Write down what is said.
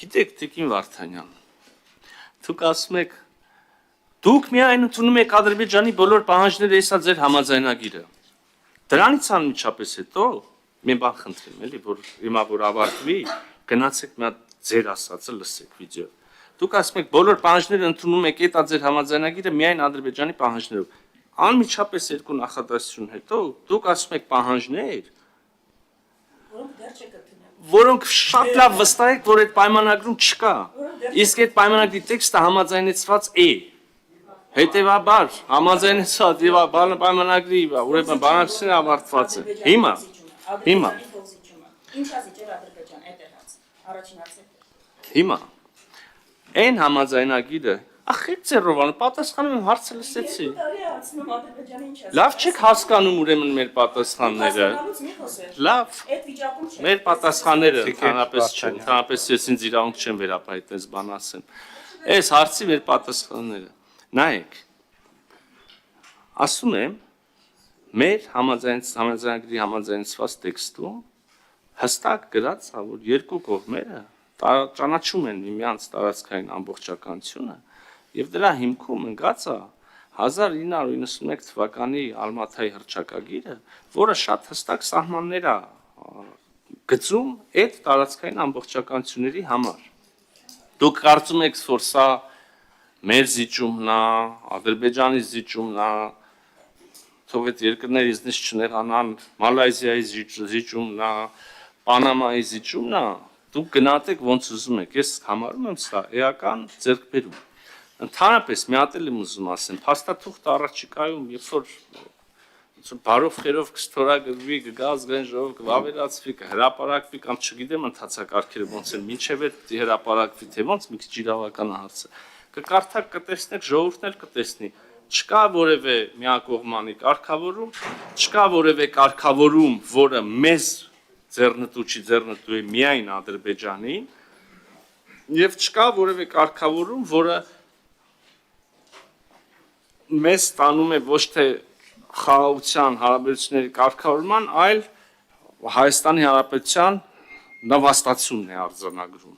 Գիտեք, Տիկին Վարդանյան, դուք ասում եք, դուք միայն ընդունում եք Ադրբեջանի բոլոր պահանջները, եսա ձեր համաձայնագիրը։ Դրանից անմիջապես հետո մի բան խնդրեմ, էլի, որ հիմա որ ավարտվի, գնացեք մի հատ ձեր ասածը լսեք վիդեո։ Դուք ասում եք, բոլոր պահանջները ընդունում եք այդ ձեր համաձայնագիրը միայն Ադրբեջանի պահանջներով։ Անմիջապես երկու նախադասություն հետո դուք ասում եք պահանջներ, որոնք շատ լավ վստահ եք, որ այդ պայմանագրում չկա։ Իսկ այդ պայմանագրի տեքստը համաձայնեցված է։ Հետևաբար համաձայնեցված եւ պայմանագրի, ուրեմն բանակցությունը ավարտված է։ Հիմա Ինչ ասիճեր Ադրբեջան, այդ է հաց, առաջին հարցը։ Հիմա այն համաձայնագիրը, ախ ծերովան, պատասխանում եմ հարցը լսեցի։ Լավ չեք հասկանում ուրեմն մեր պատասխանները։ Լավ, մեր պատասխանները ընդհանրապես ես ինձ իրավունք չեմ վերապահել այս բան ասեմ։ Այս հարցի մեր պատասխանները։ Նայեք, ասում եմ, մեր համաձայնագրի համաձայնեցված տեքստում հստակ գրած է, որ երկու կողմերը ճանաչում են միմյանց տարածքային ամբողջականությունը եւ դրա հիմքում ընկած է 1991 թվականի Ալմաթայի հռչակագիրը, որը շատ հստակ սահմաններ է գծում այդ տարածքային ամբողջականությունների համար։ Դուք կարծում եք, որ սա մեր զիջումն է, Ադրբեջանի զիջումն է, թող այդ երկրները իզնից չնեղանան, Մալայզիայի զիջումն է, Պանամայի զիջումն է, դուք գնահատեք ոնց ուզում եք, ես համարում եմ սա էական ձեռքբերում։ Ընդհանրապես մի հատ էլ եմ ուզում ասեմ, փաստաթուղթ առաջիկայում, երբ որ բարով խերով կստորագրվի, կգա ազգային ժողով, կվավերացվի, կհրապարակվի կամ չգիտեմ ընթացակարգերը ոնց են, մինչև այդ հրապարակվի, թե ոնց մի քիչ իրավական հարց է։ Կկարդաք, կտեսնեք, ժողովուրդն էլ կտեսնի։ Չկա որևէ միակողմանի կարգավորում, չկա որևէ կարգավորում, որը մեզ ձեռնտու է միայն Ադրբեջանին, եւ չկա որևէ կարգավորում, որը մեզ տանում է ոչ թե խաղաղության հարաբերությունների կարգավորման, այլ Հայաստանի Հանրապետության նվաստացումն է արձանագրում։